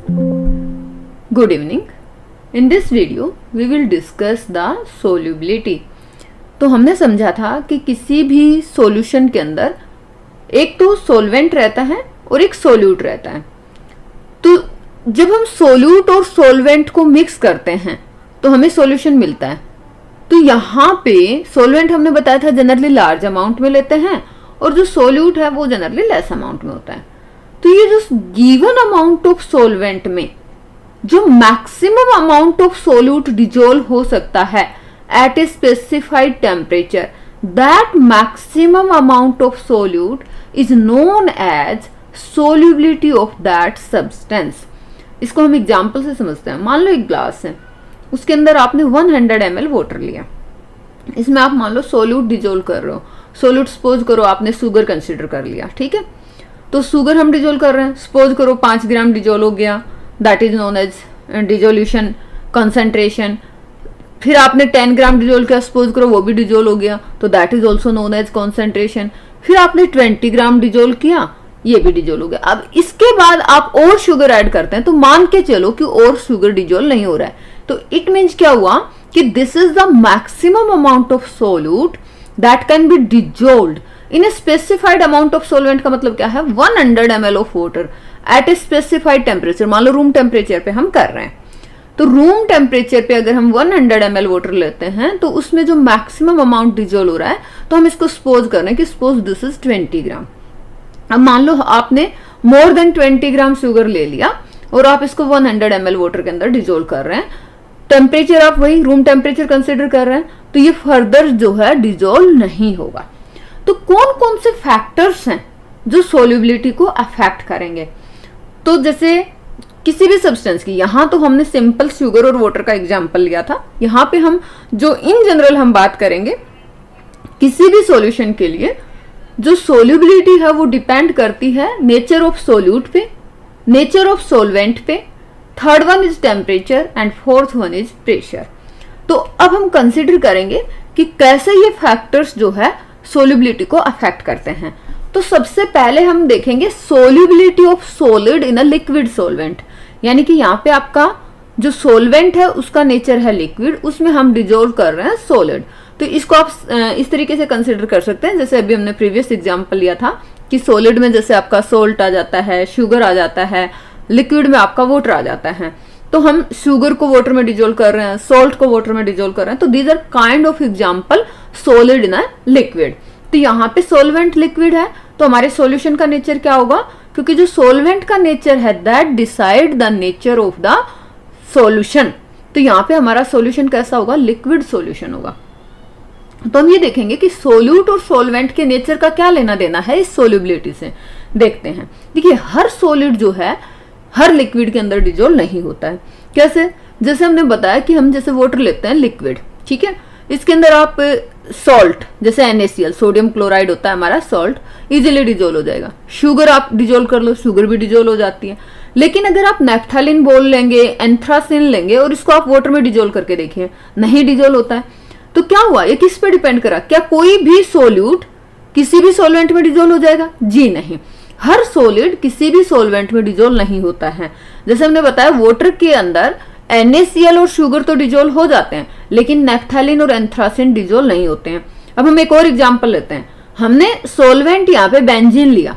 Good evening. In this video we will discuss the solubility. तो हमने समझा था कि किसी भी सॉल्यूशन के अंदर एक तो सॉल्वेंट रहता है और एक सोल्यूट रहता है। तो जब हम सोल्यूट और सॉल्वेंट को मिक्स करते हैं तो हमें सॉल्यूशन मिलता है। तो यहाँ पे सॉल्वेंट हमने बताया था जनरली लार्ज अमाउंट में लेते हैं और जो सोल्यूट है वो जनरली लेस अमाउंट में होता है। तो ये जो गिवन अमाउंट ऑफ सॉल्वेंट में जो maximum amount of solute dissolve हो सकता है at a specified temperature, that maximum amount of solute is known as solubility of that substance. इसको हम एग्जाम्पल से समझते हैं। मान लो एक ग्लास है, उसके अंदर आपने 100 ml वाटर लिया, इसमें आप मान लो सोल्यूट डिजोल्व कर रहे हो। सोल्यूट सपोज करो आपने शुगर कंसिडर कर लिया, ठीक है। तो शुगर हम डिजोल्व कर रहे हैं, सपोज करो 5 ग्राम डिजोल्व हो गया, that is known as dissolution concentration. फिर आपने 10 ग्राम डिजोल्व किया, सपोज करो वो भी डिजोल्व हो गया, तो that is also known as concentration. फिर आपने 20 ग्राम डिजोल्व किया, ये भी डिजोल्व हो गया। अब इसके बाद आप और शुगर ऐड करते हैं तो मान के चलो कि और शुगर डिजोल्व नहीं हो रहा है, तो इट मीन्स क्या हुआ कि this is the maximum amount of solute that can be dissolved in a specified amount of सोल्वेंट। का मतलब क्या है, 100 ml of water at a specified temperature. मान लो रूम टेम्परेचर पे हम कर रहे हैं, तो रूम टेम्परेचर पे अगर हम 100 ml वाटर लेते हैं तो उसमें जो मैक्सिमम अमाउंट डिजोल्व हो रहा है, तो हम इसको सपोज कर रहे हैं कि सपोज दिस इज 20 ग्राम। अब मान लो आपने मोर देन 20 ग्राम शुगर ले लिया और आप इसको 100 ml वाटर के अंदर डिजोल्व कर रहे हैं। टेम्परेचर आप वही रूम टेम्परेचर कंसिडर कर रहे हैं, तो ये फर्दर जो है डिजोल्व नहीं होगा। तो कौन कौन से फैक्टर्स हैं जो सोल्यूबिलिटी को अफेक्ट करेंगे? तो जैसे किसी भी सब्सटेंस की, यहाँ तो हमने सिंपल शुगर और वाटर का एग्जांपल लिया था, यहाँ पे हम जो इन जनरल हम बात करेंगे किसी भी सॉल्यूशन के लिए जो सोल्यूबिलिटी है वो डिपेंड करती है नेचर ऑफ सोल्यूट पे, नेचर ऑफ सॉल्वेंट पे, third one is temperature and fourth one is pressure. तो अब हम कंसिडर करेंगे कि कैसे ये फैक्टर्स जो है सोल्यूबिलिटी को अफेक्ट करते हैं। तो सबसे पहले हम देखेंगे solubility of solid in a liquid solvent, यानी कि यहाँ पे आपका जो सॉल्वेंट है उसका नेचर है लिक्विड, उसमें हम डिजोल्व कर रहे हैं सॉलिड। तो इसको आप इस तरीके से कंसिडर कर सकते हैं, जैसे अभी हमने प्रीवियस एग्जांपल लिया था कि सॉलिड में जैसे आपका सोल्ट आ जाता है, शुगर आ जाता है, लिक्विड में आपका वाटर आ जाता है। तो हम शुगर को वाटर में डिजोल्व कर रहे हैं, सॉल्ट को वाटर में डिजोल्व कर रहे हैं, तो these are kind of example solid in a liquid. तो यहाँ पे सॉल्वेंट लिक्विड है, तो हमारे सॉल्यूशन का नेचर क्या होगा, क्योंकि जो सॉल्वेंट का नेचर है that decide the nature of the solution. तो यहाँ पे हमारा सॉल्यूशन कैसा होगा, लिक्विड सॉल्यूशन होगा। तो हम ये देखेंगे कि सोल्यूट और सॉल्वेंट के नेचर का क्या लेना देना है इस सोल्यूबिलिटी से। देखते हैं, देखिए हर सॉलिड जो है हर लिक्विड के अंदर डिजोल्व नहीं होता है। कैसे? जैसे हमने बताया कि हम जैसे वाटर लेते हैं लिक्विड, ठीक है, इसके अंदर आप सॉल्ट जैसे NaCl सोडियम क्लोराइड होता है हमारा सॉल्ट, इजीली डिजोल्व हो जाएगा। शुगर आप डिजोल्व कर लो, शुगर भी डिजोल्व हो जाती है। लेकिन अगर आप नेफ्थालिन बोल लेंगे, एंथ्रासिन लेंगे और इसको आप वाटर में डिजोल्व करके देखिए, नहीं डिजोल्व होता है। तो क्या हुआ, ये किस पे डिपेंड करा, क्या कोई भी सोल्यूट किसी भी सॉल्वेंट में डिजोल्व हो जाएगा? जी नहीं, हर सॉलिड किसी भी सॉल्वेंट में डिजोल्व नहीं होता है। जैसे हमने बताया वाटर के अंदर NaCl और शुगर तो डिजोल्व हो जाते हैं, लेकिन नेफ्थालिन और एंथ्रासिन डिजोल्व नहीं होते हैं। अब हम एक और एग्जांपल लेते हैं। हमने सॉल्वेंट यहाँ पे बेंजीन लिया,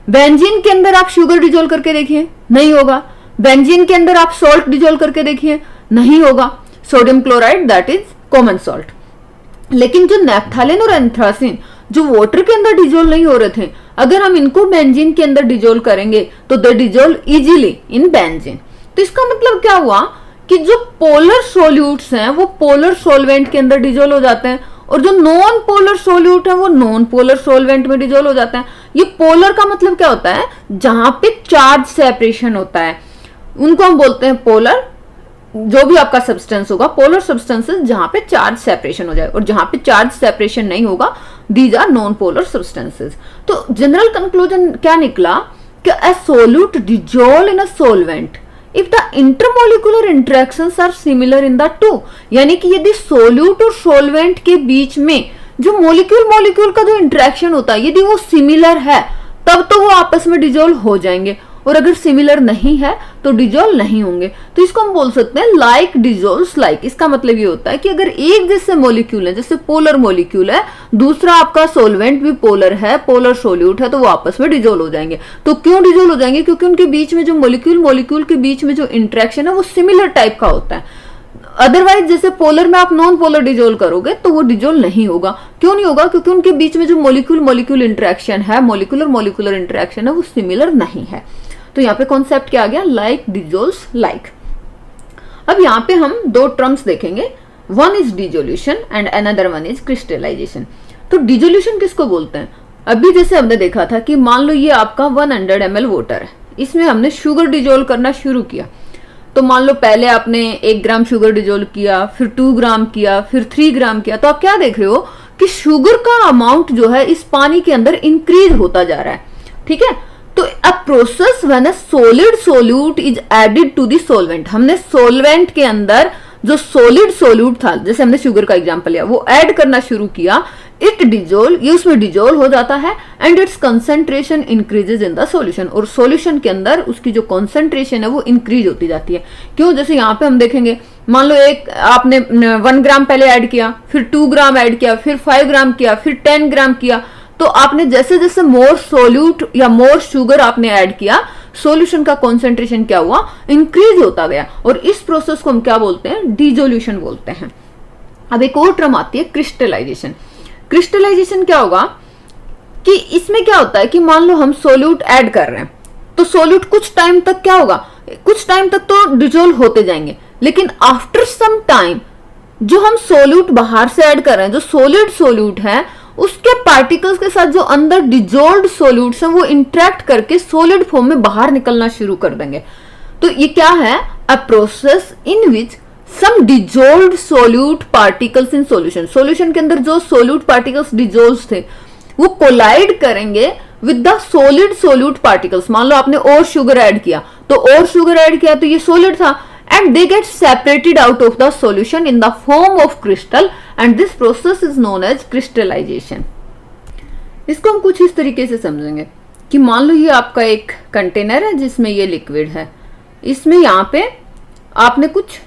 बेंजीन के अंदर आप शुगर डिजोल्व करके देखिए, नहीं होगा। बेंजीन के अंदर आप सॉल्ट डिजोल्व करके देखिए, नहीं होगा। Sodium chloride that is common salt. लेकिन जो नेफ्थालिन और एंथ्रासिन जो वाटर के अंदर डिजोल्व नहीं हो रहे थे, अगर हम इनको बेंजीन के अंदर डिजोल्व करेंगे तो दे डिजोल्व इजीली इन बेंजीन। तो इसका मतलब क्या हुआ कि जो पोलर सोल्यूट्स हैं वो पोलर सॉल्वेंट के अंदर डिजोल्व हो जाते हैं, और जो नॉन पोलर सोल्यूट है वो नॉन पोलर सॉल्वेंट में डिजोल्व हो जाते हैं। ये पोलर का मतलब क्या होता है, जहां पे चार्ज सेपरेशन होता है उनको हम बोलते हैं पोलर। जो भी आपका सब्सटेंस होगा, पोलर सब्सटेंसेस जहां पे चार्ज सेपरेशन हो जाए, और जहां पे चार्ज सेपरेशन नहीं होगा these are non polar substances. तो जनरल कंक्लूजन क्या निकला कि a solute dissolve in a solvent if the intermolecular interactions are similar in the two, यानी कि यदि सोल्यूट और सॉल्वेंट के बीच में जो मोलिक्यूल मोलिक्यूल का जो इंटरेक्शन होता है यदि वो सिमिलर है, तब तो वो आपस में डिजोल्व हो जाएंगे। और अगर सिमिलर नहीं है तो डिजोल्व नहीं होंगे। तो इसको हम बोल सकते हैं लाइक डिजोल्व्स लाइक। इसका मतलब ये होता है कि अगर एक जैसे मॉलिक्यूल है, जैसे पोलर मॉलिक्यूल है, दूसरा आपका सोलवेंट भी पोलर है, पोलर सोल्यूट है, तो वो आपस में डिजोल्व हो जाएंगे। तो क्यों डिजोल्व हो जाएंगे? क्योंकि उनके बीच में जो मॉलिक्यूल के बीच में जो इंटरेक्शन है वो सिमिलर टाइप का होता है। अदरवाइज जैसे पोलर में आप नॉन पोलर डिजोल्व करोगे तो वो डिजोल्व नहीं होगा। क्यों नहीं होगा? क्योंकि उनके बीच में जो मॉलिक्यूल इंटरेक्शन है, मॉलिक्यूलर इंटरेक्शन है, वो सिमिलर नहीं है। तो यहाँ पे कॉन्सेप्ट क्या आ गया? Like dissolves like. अब यहाँ पे हम दो टर्म्स देखेंगे, one is dissolution and another one is crystallization. तो डिजोल्यूशन किसको बोलते हैं? अभी जैसे हमने देखा था कि मान लो ये आपका 100 ml वाटर है, इसमें हमने शुगर डिजोल्व करना शुरू किया। तो मान लो पहले आपने 1 ग्राम शुगर डिजोल्व किया, फिर 2 ग्राम किया, फिर 3 ग्राम किया। तो आप क्या देख रहे हो कि शुगर का अमाउंट जो है इस पानी के अंदर इंक्रीज होता जा रहा है। ठीक है, तो a process when a solid solute is added to the solvent. हमने सॉल्वेंट के अंदर जो सॉलिड सोल्यूट था, जैसे हमने शुगर का एग्जांपल लिया, वो ऐड करना शुरू किया, इट डिजोल्व, ये उसमें डिजोल्व हो जाता है and it's concentration increases in the solution. और सॉल्यूशन के अंदर उसकी जो कंसंट्रेशन है वो इंक्रीज होती जाती है। क्यों? जैसे यहाँ पे हम देखेंगे, मान लो एक आपने 1 ग्राम पहले ऐड किया, फिर 2 ग्राम ऐड किया, फिर 5 ग्राम किया, फिर 10 ग्राम किया। तो आपने जैसे जैसे मोर सोल्यूट या मोर शुगर आपने ऐड किया, सॉल्यूशन का कंसंट्रेशन क्या हुआ? इंक्रीज होता गया। और इस प्रोसेस को हम क्या बोलते हैं? डिजोल्यूशन बोलते हैं। अब एक और टर्म आती है क्रिस्टलाइजेशन। क्रिस्टलाइजेशन क्या होगा कि इसमें क्या होता है कि मान लो हम सोल्यूट ऐड कर रहे हैं, तो सोल्यूट कुछ टाइम तक क्या होगा? कुछ टाइम तक तो डिजोल्व होते जाएंगे, लेकिन आफ्टर सम टाइम जो हम सोल्यूट बाहर से ऐड कर रहे हैं, जो सॉलिड सोल्यूट है, उसके पार्टिकल्स के साथ जो अंदर डिजोल्व्ड सोल्यूट्स हैं वो इंटरेक्ट करके सॉलिड फॉर्म में बाहर निकलना शुरू कर देंगे। तो ये क्या है? A process in which some dissolved solute particles in solution. Solution के अंदर जो सोल्यूट पार्टिकल्स डिजोल्व थे वो कोलाइड करेंगे with the solid solute particles. मान लो आपने और शुगर ऐड किया, तो और शुगर ऐड किया तो ये सॉलिड था, and they get separated out of the solution in the form of crystal and this process is known as crystallization। इसको हम कुछ इस तरीके से समझेंगे कि मान लो ये आपका एक कंटेनर है जिसमें ये लिक्विड है, इसमें यहाँ पे आपने कुछ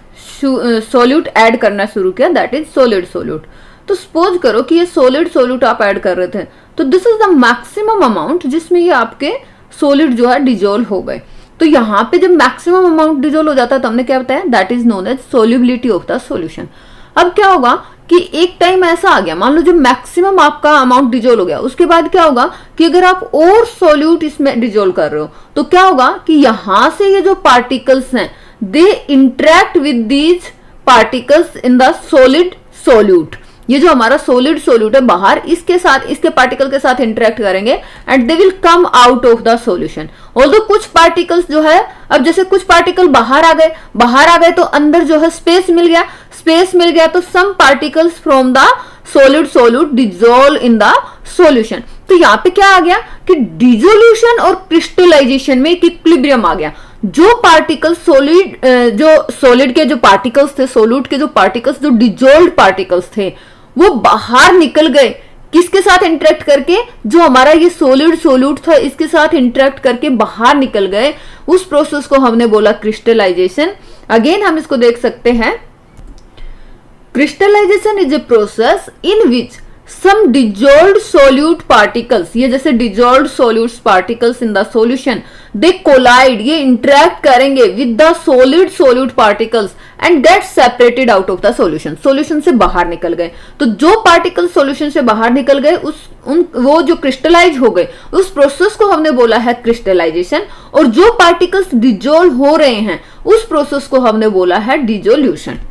सॉल्यूट ऐड करना शुरू किया, दैट इज सॉलिड सोल्यूट। तो सपोज करो कि ये सॉलिड सोल्यूट आप ऐड कर रहे थे, तो this is the maximum amount जिसमें ये आपके सॉलिड जो है डिजोल्व हो गए। तो यहाँ पे जब मैक्सिमम अमाउंट डिजोल्व हो जाता है तो हमने क्या बताया? That is known as solubility of the solution. अब क्या होगा कि एक टाइम ऐसा आ गया, मान लो जब मैक्सिमम आपका अमाउंट डिजोल्व हो गया, उसके बाद क्या होगा कि अगर आप और सोल्यूट इसमें डिजोल्व कर रहे हो तो क्या होगा कि यहां से ये जो पार्टिकल्स हैं they interact with these particles in the solid solute. ये जो हमारा सॉलिड सोल्यूट है बाहर, इसके साथ, इसके पार्टिकल के साथ इंटरेक्ट करेंगे and they will come out of the solution. Although कुछ पार्टिकल्स जो है, अब जैसे कुछ पार्टिकल बाहर आ गए तो अंदर जो है स्पेस मिल गया तो some particles from the solid solute dissolve in the solution. तो यहाँ पे क्या आ गया कि डिजोल्यूशन और क्रिस्टलाइजेशन में एक इक्विलिब्रियम आ गया। जो पार्टिकल सॉलिड के जो पार्टिकल्स थे, सोल्यूट के जो पार्टिकल्स, जो डिजोल्व्ड पार्टिकल्स थे, वो बाहर निकल गए, किसके साथ इंटरेक्ट करके? जो हमारा ये सॉलिड सोल्यूट था इसके साथ इंटरेक्ट करके बाहर निकल गए। उस प्रोसेस को हमने बोला क्रिस्टलाइजेशन। अगेन हम इसको देख सकते हैं, crystallization is a process in which some dissolved solute particles, ये जैसे dissolved solute particles in the solution, they collide, ये interact करेंगे with the solid solute particles and get separated out of the solution। solution से बाहर निकल गए। तो जो particles solution से बाहर निकल गए वो जो crystallize हो गए, उस process को हमने बोला है crystallization। और जो particles dissolve हो रहे हैं उस process को हमने बोला है dissolution।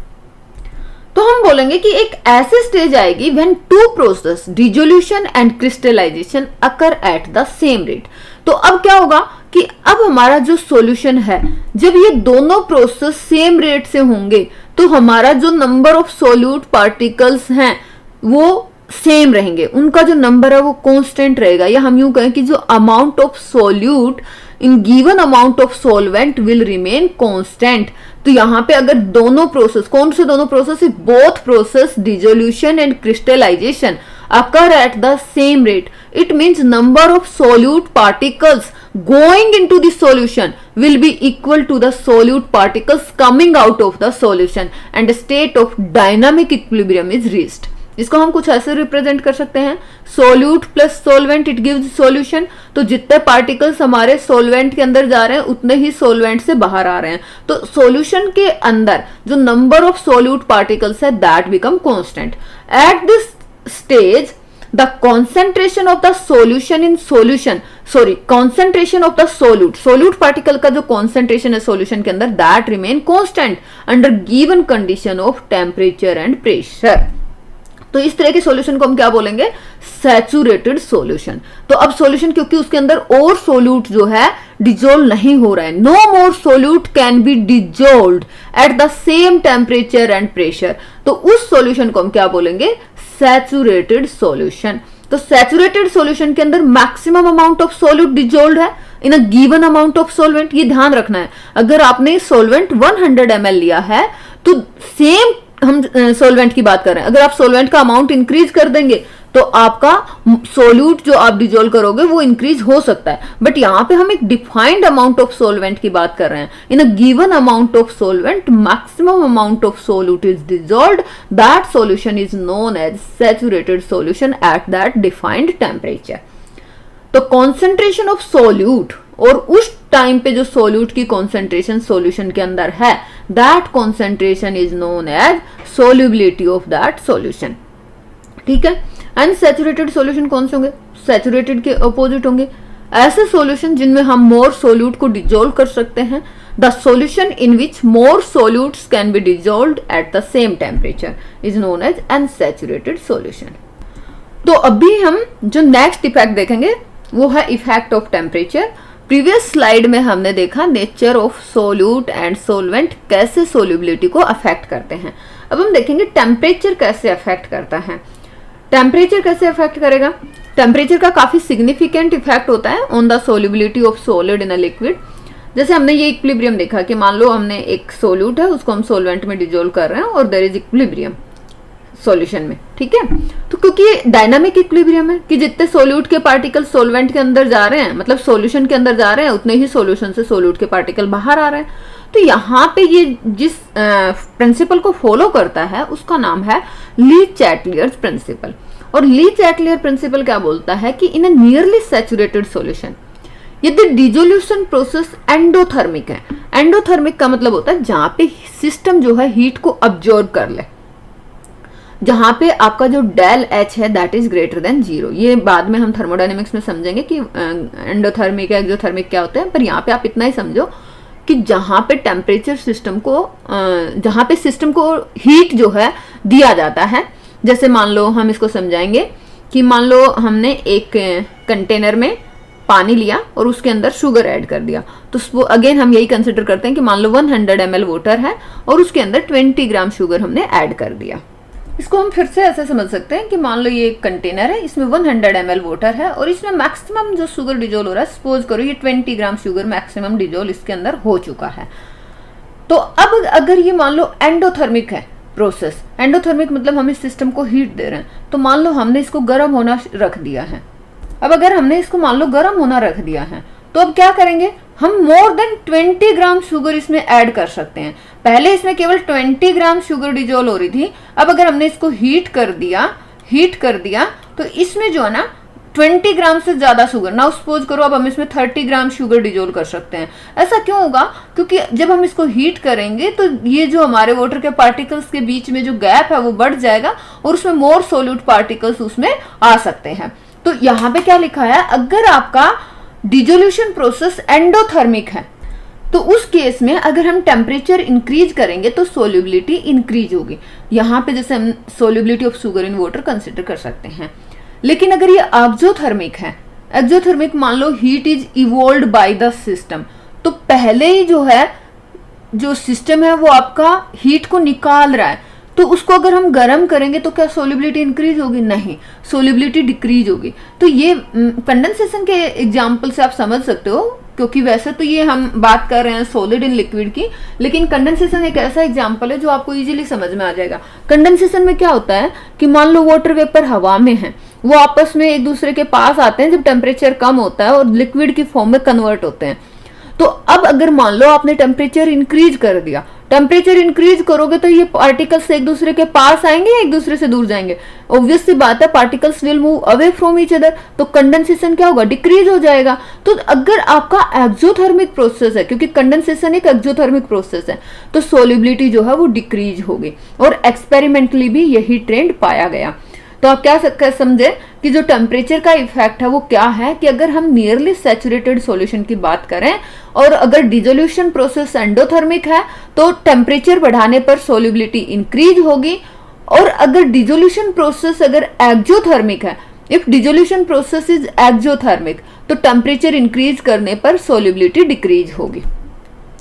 तो हम बोलेंगे कि एक ऐसी स्टेज आएगी when two process dissolution and crystallization occur at the same rate. तो अब क्या होगा कि अब हमारा जो सॉल्यूशन है, जब ये दोनों प्रोसेस सेम रेट से होंगे तो हमारा जो नंबर ऑफ सोल्यूट पार्टिकल्स हैं वो सेम रहेंगे, उनका जो नंबर है वो कांस्टेंट रहेगा। या हम यूं कहें कि जो amount of solute in given amount of solvent will remain constant. तो यहाँ पे अगर दोनों प्रोसेस, कौन से दोनों process? Both process dissolution and crystallization, occur at the same rate, it means number of solute particles going into the solution will be equal to the solute particles coming out of the solution and a state of dynamic equilibrium is reached. इसको हम कुछ ऐसे represent कर सकते हैं, solute plus solvent it gives solution. तो जितने particles हमारे सोलवेंट के अंदर जा रहे हैं उतने ही सोलवेंट से बाहर आ रहे हैं। तो सॉल्यूशन के अंदर जो नंबर ऑफ सोल्यूट पार्टिकल्स है that become constant. At this stage the concentration of the solution in solution concentration of the solute particle का जो कॉन्सेंट्रेशन है सोल्यूशन के अंदर that remain constant under given condition of temperature and pressure. तो इस तरह के सॉल्यूशन को हम क्या बोलेंगे, सैचुरेटेड सॉल्यूशन। तो अब सॉल्यूशन क्योंकि उसके अंदर और सोल्यूट जो है डिजोल्व नहीं हो रहा है, no more solute can be dissolved at the same temperature and pressure, तो उस सॉल्यूशन को हम क्या बोलेंगे, सैचुरेटेड सॉल्यूशन। तो सैचुरेटेड सॉल्यूशन के अंदर maximum amount of solute dissolved है in a given amount of solvent. ये ध्यान रखना है, अगर आपने सॉल्वेंट 100 ml लिया है तो सेम हम सोलवेंट की बात कर रहे हैं, अगर आप सोलवेंट का अमाउंट इंक्रीज कर देंगे तो आपका सोल्यूट जो आप डिजोल्व करोगे वो इंक्रीज हो सकता है, बट यहां पे हम एक डिफाइंड अमाउंट ऑफ सोलवेंट की बात कर रहे हैं। In a given amount of solvent maximum amount of solute is dissolved, that solution is known as saturated solution at that defined temperature. तो कॉन्सेंट्रेशन ऑफ सोल्यूट और उस टाइम पे जो सोल्यूट की कॉन्सेंट्रेशन सॉल्यूशन के अंदर है that concentration is known as solubility of that solution. ठीक है, एंड सैचुरेटेड सॉल्यूशन कौन से होंगे, सैचुरेटेड के अपोजिट होंगे ऐसे सॉल्यूशन जिनमें हम मोर सोल्यूट को डिजोल्व कर सकते हैं, the solution in which more solutes can be dissolved at the same temperature is known as unsaturated solution. तो अभी हम जो नेक्स्ट इफेक्ट देखेंगे वो है effect of temperature. Previous slide में हमने देखा nature of solute and solvent कैसे सोल्यूबिलिटी को अफेक्ट करते हैं। अब हम देखेंगे टेम्परेचर कैसे अफेक्ट करता है। टेम्परेचर कैसे अफेक्ट करेगा, टेम्परेचर का काफी सिग्निफिकेंट इफेक्ट होता है on the solubility of solid in a liquid. जैसे हमने ये इक्विलिब्रियम देखा कि मान लो हमने एक सोल्यूट है उसको हम सोलवेंट में डिजोल्व कर रहे हैं और देयर इज इक्विलिब्रियम सॉल्यूशन में। ठीक है, तो क्योंकि ये डायनामिक इक्विलिब्रियम है कि जितने सोल्यूट के पार्टिकल सोलवेंट के अंदर जा रहे हैं, मतलब सॉल्यूशन के अंदर जा रहे हैं, उतने ही सॉल्यूशन से सोल्यूट के पार्टिकल बाहर आ रहे हैं। तो यहाँ पे ये जिस प्रिंसिपल को फॉलो करता है उसका नाम है ली चैटलियर्स प्रिंसिपल। और ली चैटलियर प्रिंसिपल क्या बोलता है कि इन अ नियरली सैचुरेटेड सॉल्यूशन यदि डिजोल्यूशन प्रोसेस एंडोथर्मिक है, एंडोथर्मिक का मतलब होता है जहां पे सिस्टम जो है हीट को अब्जॉर्ब कर ले, जहां पे आपका जो डेल एच है दैट इज ग्रेटर देन 0। ये बाद में हम थर्मोडायनेमिक्स में समझेंगे कि एंडोथर्मिक या एक्सोथर्मिक क्या होते हैं, पर यहाँ पे आप इतना ही समझो कि जहां पे टेम्परेचर सिस्टम को जहां पे सिस्टम को हीट जो है दिया जाता है, जैसे मान लो हम इसको समझाएंगे कि मान लो हमने एक कंटेनर में पानी लिया और उसके अंदर शुगर ऐड कर दिया, तो अगेन हम यही कंसिडर करते हैं कि मान लो 100 ml वाटर है और उसके अंदर 20 ग्राम शुगर हमने ऐड कर दिया। इसको हम फिर से ऐसे समझ सकते हैं कि मान लो ये एक कंटेनर है, इसमें 100 ml वाटर है और इसमें मैक्सिमम जो शुगर डिजोल्व हो रहा है, सपोज करो ये 20 ग्राम शुगर मैक्सिमम डिजोल्व इसके अंदर हो चुका है। तो अब अगर ये मान लो एंडोथर्मिक है प्रोसेस, एंडोथर्मिक मतलब हम इस सिस्टम को हीट दे रहे हैं, तो मान लो हमने इसको गर्म होना रख दिया है। अब अगर हमने इसको मान लो गर्म होना रख दिया है तो अब क्या करेंगे, हम मोर देन 20 ग्राम शुगर इसमें ऐड कर सकते हैं। पहले इसमें केवल 20 ग्राम शुगर डिजोल्व हो रही थी, अब अगर हमने इसको हीट कर दिया तो इसमें जो है ना 20 ग्राम से ज्यादा शुगर, ना सपोज करो अब हम इसमें 30 ग्राम शुगर डिजोल्व कर सकते हैं। ऐसा क्यों होगा, क्योंकि जब हम इसको हीट करेंगे तो ये जो हमारे वाटर के पार्टिकल्स के बीच में जो गैप है वो बढ़ जाएगा और उसमें मोर सोल्यूट पार्टिकल्स उसमें आ सकते हैं। तो यहाँ पे क्या लिखा है, अगर आपका डिजोल्यूशन प्रोसेस एंडोथर्मिक है तो उस केस में अगर हम टेम्परेचर इंक्रीज करेंगे तो सोल्यूबिलिटी इंक्रीज होगी। यहाँ पे जैसे हम solubility of sugar in water consider कर सकते हैं। लेकिन अगर ये एक्सोथर्मिक है, एक्सोथर्मिक मान लो heat is evolved by the system, तो पहले ही जो है जो सिस्टम है वो आपका हीट को निकाल रहा है, तो उसको अगर हम गर्म करेंगे तो क्या सोल्यूबिलिटी इंक्रीज होगी, नहीं, सोल्यूबिलिटी डिक्रीज होगी। तो ये कंडेंसेशन के एग्जांपल से आप समझ सकते हो क्योंकि वैसे तो ये हम बात कर रहे हैं सॉलिड इन लिक्विड की, लेकिन कंडेंसेशन एक ऐसा एग्जांपल है जो आपको इजीली समझ में आ जाएगा। कंडेंसेशन में क्या होता है कि मान लो वाटर वेपर हवा में है, वो आपस में एक दूसरे के पास आते हैं जब टेम्परेचर कम होता है और लिक्विड की फॉर्म में कन्वर्ट होते हैं। तो अब अगर मान लो आपने टेम्परेचर इंक्रीज कर दिया, टेम्परेचर इंक्रीज करोगे तो ये पार्टिकल्स एक दूसरे के पास आएंगे या एक दूसरे से दूर जाएंगे? ऑब्वियस सी बात है, particles will move away from each other, तो कंडेंसेशन क्या होगा? डिक्रीज हो जाएगा। तो अगर आपका एक्सोथर्मिक प्रोसेस है, क्योंकि कंडेंसेशन एक एक्सोथर्मिक प्रोसेस है, तो सोल्युबिलिटी जो है वो डिक्रीज होगी, और एक्सपेरिमेंटली भी यही ट्रेंड पाया गया। तो आप क्या समझे कि जो टेम्परेचर का इफेक्ट है वो क्या है, कि अगर हम नियरली सैचुरेटेड सॉल्यूशन की बात करें और अगर डिसोल्यूशन प्रोसेस एंडोथर्मिक है तो टेम्परेचर बढ़ाने पर सोल्युबिलिटी इंक्रीज होगी, और अगर डिसोल्यूशन प्रोसेस अगर एक्सोथर्मिक है, if dissolution process is exothermic, तो टेम्परेचर इंक्रीज करने पर सोल्युबिलिटी डिक्रीज होगी।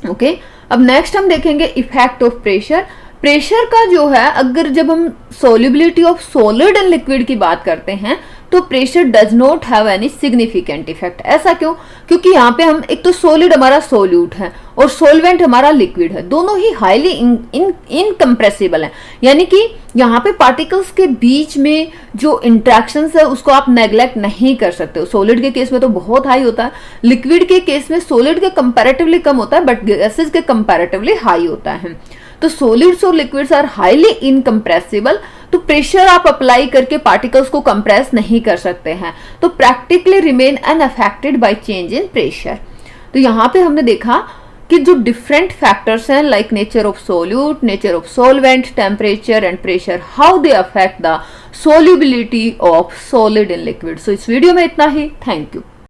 ओके, अब नेक्स्ट हम देखेंगे इफेक्ट ऑफ प्रेशर। प्रेशर का जो है, अगर जब हम solubility of solid and liquid की बात करते हैं तो pressure does not have any significant effect. ऐसा क्यों? क्योंकि यहाँ पे हम एक तो सॉलिड हमारा सोल्यूट है और सोलवेंट हमारा लिक्विड है, दोनों ही हाईली इनकम्प्रेसिबल है, यानी कि यहाँ पे पार्टिकल्स के बीच में जो इंट्रैक्शंस है उसको आप नेग्लेक्ट नहीं कर सकते हो। सॉलिड के केस में तो बहुत हाई होता है, लिक्विड के केस में सॉलिड के कंपैरेटिवली कम होता है बट गैसेस के कंपैरेटिवली हाई होता है। तो सॉलिड्स और लिक्विड्स आर हाईली इनकम्प्रेसिबल, तो प्रेशर आप अप्लाई करके पार्टिकल्स को कंप्रेस नहीं कर सकते हैं, तो practically remain unaffected by change in pressure. तो यहाँ पे हमने देखा कि जो डिफरेंट फैक्टर्स हैं like nature of solute, nature of solvent, temperature and pressure, how they affect the solubility of solid in liquid. So इस वीडियो में इतना ही। Thank you.